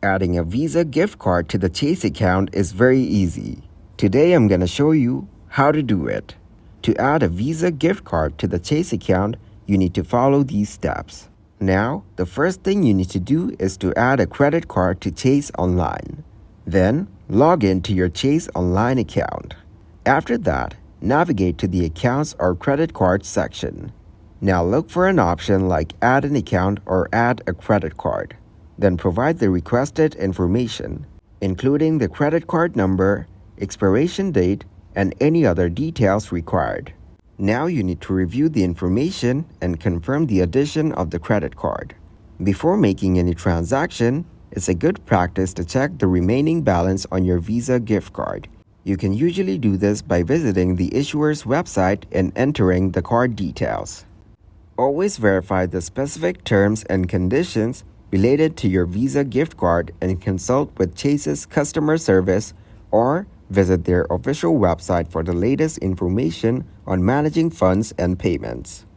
Adding a Visa gift card to the Chase account is very easy. Today I'm going to show you how to do it. To add a Visa gift card to the Chase account, you need to follow these steps. Now, the first thing you need to do is to add a credit card to Chase Online. Then, log in to your Chase Online account. After that, navigate to the Accounts or Credit Cards section. Now look for an option like Add an Account or Add a Credit Card. Then provide the requested information, including the credit card number, expiration date, and any other details required. Now you need to review the information and confirm the addition of the credit card. Before making any transaction, it's a good practice to check the remaining balance on your Visa gift card. You can usually do this by visiting the issuer's website and entering the card details. Always verify the specific terms and conditions related to your Visa gift card and consult with Chase's customer service or visit their official website for the latest information on managing funds and payments.